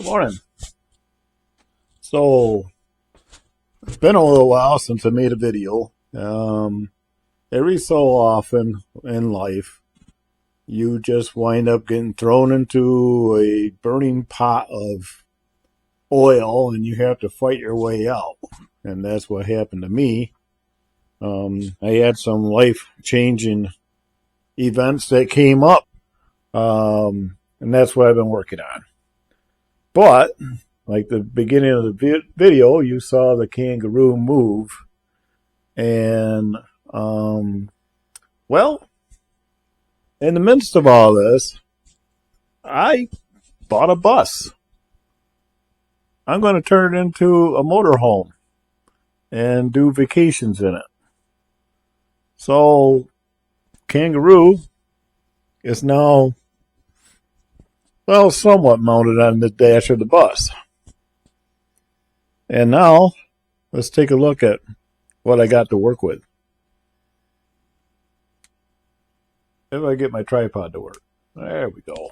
Morning. So, it's been a little while since I made a video. Every so often in life, you just wind up getting thrown into a burning pot of oil and you have to fight your way out. And that's what happened to me. I had some life-changing events that came up, and that's what I've been working on. But, like the beginning of the video, you saw the kangaroo move. And, well, in the midst of all this, I bought a bus. I'm going to turn it into a motorhome and do vacations in it. So, kangaroo is now, well, somewhat mounted on the dash of the bus. And now, let's take a look at what I got to work with. If I get my tripod to work. There we go.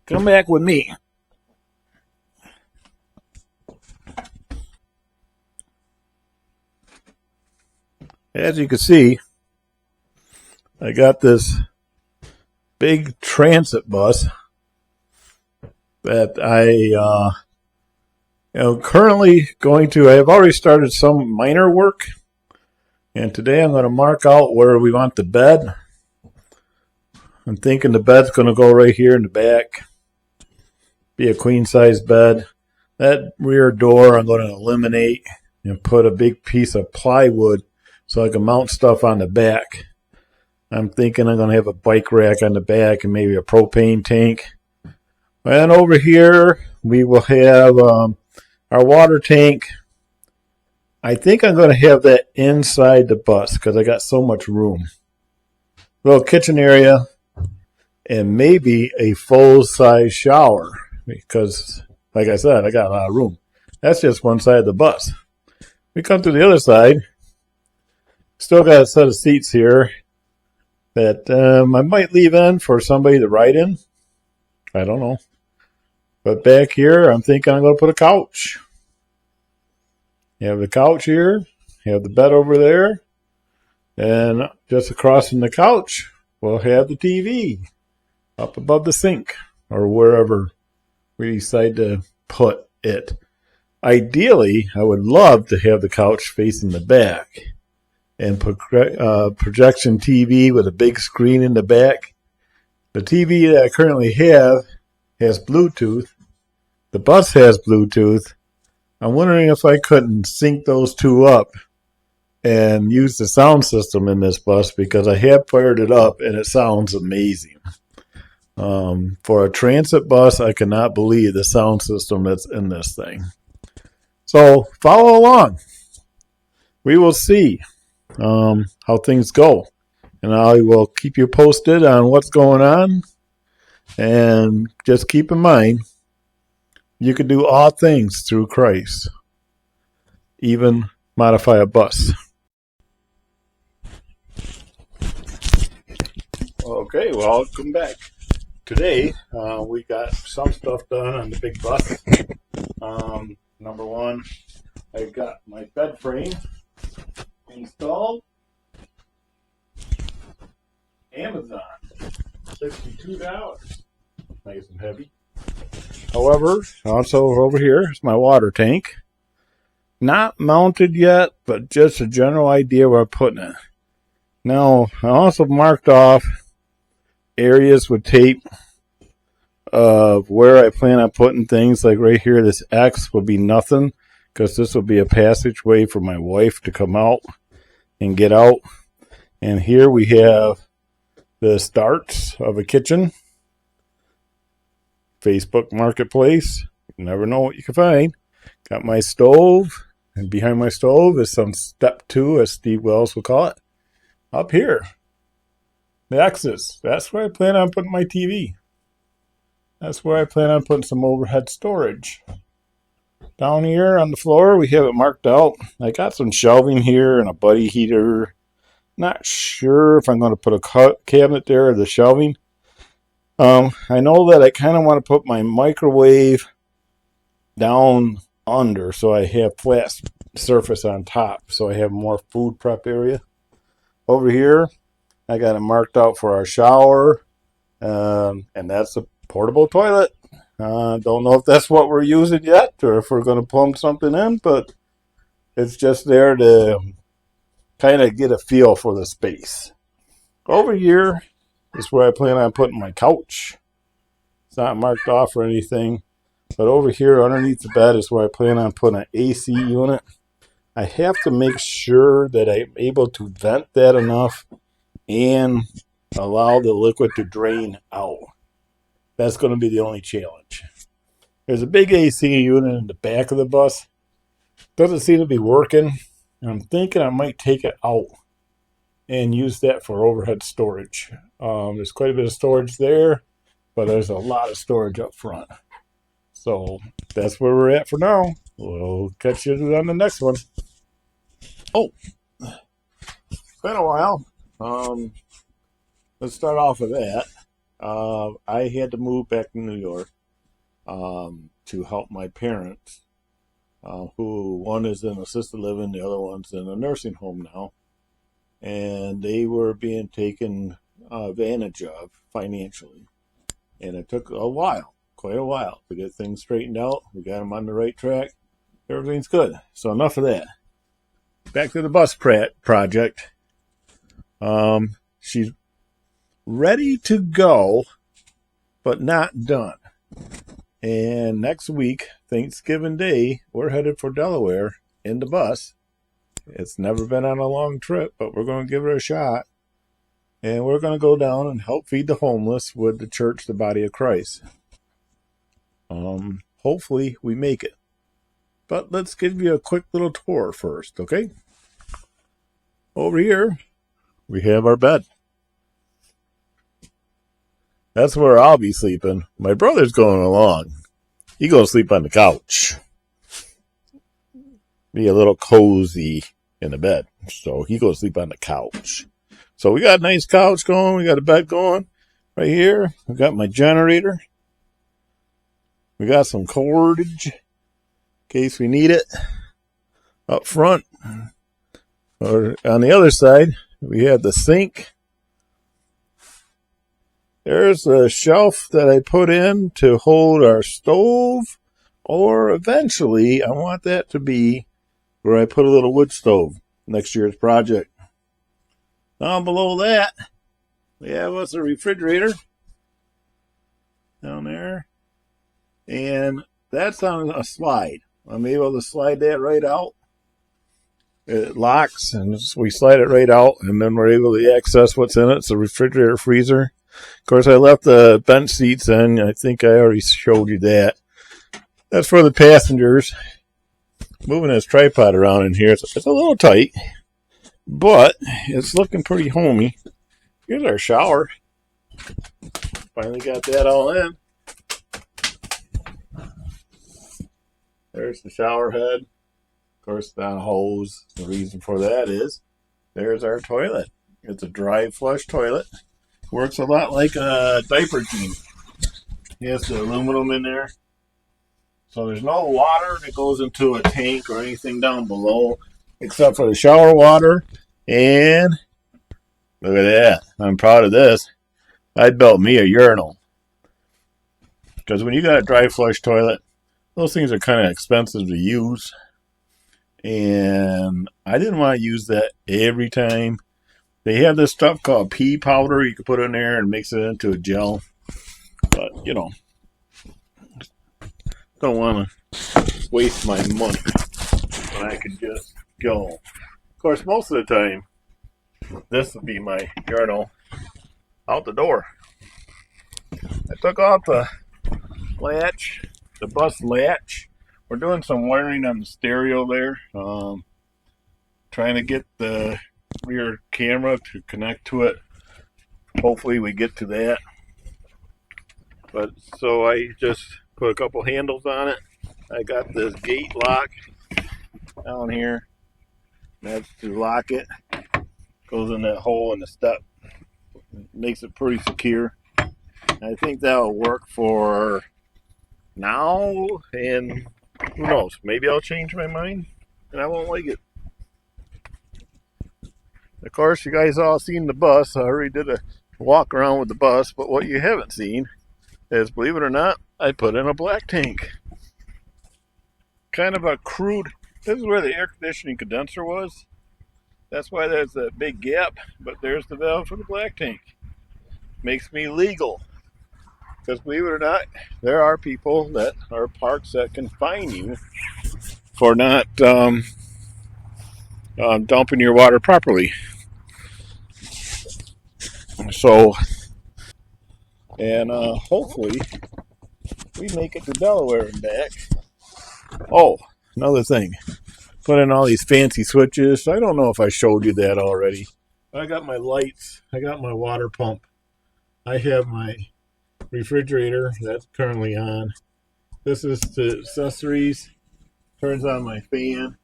Come back with me. As you can see, I got this big transit bus that I currently I have already started some minor work, and today I'm going to mark out where we want the bed. I'm thinking the bed's going to go right here in the back, be a queen size bed. That rear door I'm going to eliminate and put a big piece of plywood so I can mount stuff on the back. I'm thinking I'm going to have a bike rack on the back and maybe a propane tank. And over here, we will have our water tank. I think I'm going to have that inside the bus because I got so much room. Little kitchen area and maybe a full-size shower because, like I said, I got a lot of room. That's just one side of the bus. We come to the other side. Still got a set of seats here that I might leave in for somebody to ride in. I don't know. But back here, I'm thinking I'm going to put a couch. You have the couch here. You have the bed over there. And just across from the couch, we'll have the TV up above the sink or wherever we decide to put it. Ideally, I would love to have the couch facing the back and put projection TV with a big screen in the back. The TV that I currently have has Bluetooth. The bus has Bluetooth. I'm wondering if I couldn't sync those two up and use the sound system in this bus because I have fired it up and it sounds amazing. For a transit bus, I cannot believe the sound system that's in this thing. So follow along. We will see how things go. And I will keep you posted on what's going on. And just keep in mind, you can do all things through Christ, even modify a bus. Okay, well, welcome back. Today, we got some stuff done on the big bus. Number one, I got my bed frame installed. Amazon, $62. Nice and heavy. However, also over here is my water tank. Not mounted yet, but just a general idea where I'm putting it. Now, I also marked off areas with tape of where I plan on putting things. Like right here, this X will be nothing because this will be a passageway for my wife to come out and get out. And here we have the starts of a kitchen. Facebook Marketplace. You never know what you can find. Got my stove. And behind my stove is some step 2, as Steve Wells will call it. Up here. The X's. That's where I plan on putting my TV. That's where I plan on putting some overhead storage. Down here on the floor, we have it marked out. I got some shelving here and a buddy heater. Not sure if I'm going to put a cabinet there or the shelving. I know that I kind of want to put my microwave down under, so I have flat surface on top, so I have more food prep area. Over here, I got it marked out for our shower, and that's a portable toilet. Don't know if that's what we're using yet, or if we're going to plumb something in, but it's just there to kind of get a feel for the space. Over here is where I plan on putting my couch. It's not marked off or anything, but over here underneath the bed is where I plan on putting an AC unit. I have to make sure that I'm able to vent that enough and allow the liquid to drain out. That's going to be the only challenge. There's a big AC unit in the back of the bus. Doesn't seem to be working. I'm thinking I might take it out and use that for overhead storage. There's quite a bit of storage there, but there's a lot of storage up front. So that's where we're at for now. We'll catch you on the next one. Oh, it's been a while. Let's start off with that. I had to move back to New York to help my parents, who one is in assisted living, the other one's in a nursing home now. And they were being taken advantage of financially. And it took a while, quite a while, to get things straightened out. We got them on the right track. Everything's good. So enough of that. Back to the bus project. She's ready to go, but not done. And next week, Thanksgiving Day, we're headed for Delaware in the bus. It's never been on a long trip, but we're going to give it a shot. And we're going to go down and help feed the homeless with the church, the Body of Christ. Hopefully we make it. But let's give you a quick little tour first, okay? Over here, we have our bed. That's where I'll be sleeping. My brother's going along. He's going to sleep on the couch. Be a little cozy in the bed. So he goes to sleep on the couch. So we got a nice couch going. We got a bed going. Right here, we got my generator. We got some cordage in case we need it. Up front, or on the other side, we have the sink. There's a shelf that I put in to hold our stove, or eventually I want that to be where I put a little wood stove, next year's project. Down below that, we have us a refrigerator down there, and that's on a slide. I'm able to slide that right out. It locks, and we slide it right out, and then we're able to access what's in it. It's a refrigerator freezer. Of course, I left the bench seats in. I think I already showed you that. That's for the passengers. Moving this tripod around in here, it's a little tight, but it's looking pretty homey. Here's our shower. Finally got that all in. There's the shower head. Of course, the hose. The reason for that is there's our toilet. It's a dry flush toilet. Works a lot like a diaper jean. It has the aluminum in there. So there's no water that goes into a tank or anything down below except for the shower water. And look at that. I'm proud of this. I built me a urinal. Because when you got a dry flush toilet, those things are kind of expensive to use. And I didn't want to use that every time. They have this stuff called pea powder you can put in there and mix it into a gel. But, you know, don't want to waste my money when I could just go. Of course, most of the time, this would be my urinal out the door. I took off the latch, the bus latch. We're doing some wiring on the stereo there. Trying to get the rear camera to connect to it. Hopefully we get to that. But so I just put a couple handles on it. I got this gate lock down here. That's to lock it. Goes in that hole in the step. Makes it pretty secure. I think that'll work for now and Who knows? Maybe I'll change my mind and I won't like it. Of course, you guys all seen the bus. I already did a walk around with the bus, but what you haven't seen is, believe it or not, I put in a black tank. Kind of a crude. This is where the air conditioning condenser was. That's why there's a big gap, but there's the valve for the black tank. Makes me legal. Because believe it or not, there are people that are parks that can fine you for not dumping your water properly. So, and hopefully we make it to Delaware and back. Oh, another thing. Put in all these fancy switches. I don't know if I showed you that already. I got my lights. I got my water pump. I have my refrigerator that's currently on. This is the accessories. Turns on my fan.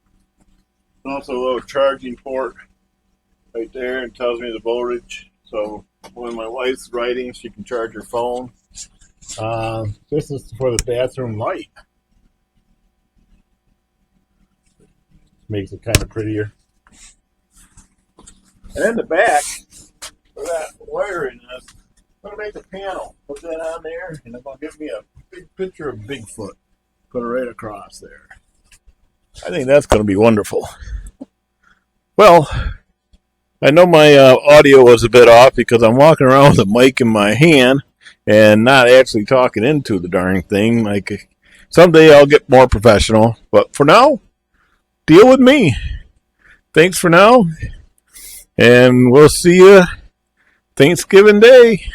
Also a little charging port right there and tells me the voltage. So when my wife's writing, she can charge her phone. This is for the bathroom light. Makes it kind of prettier. And in the back, where that wiring is, I'm going to make a panel. Put that on there, and it's going to give me a big picture of Bigfoot. Put it right across there. I think that's going to be wonderful. Well, I know my audio was a bit off because I'm walking around with a mic in my hand and not actually talking into the darn thing. Like, someday I'll get more professional, but for now, deal with me. Thanks for now, and we'll see you Thanksgiving Day.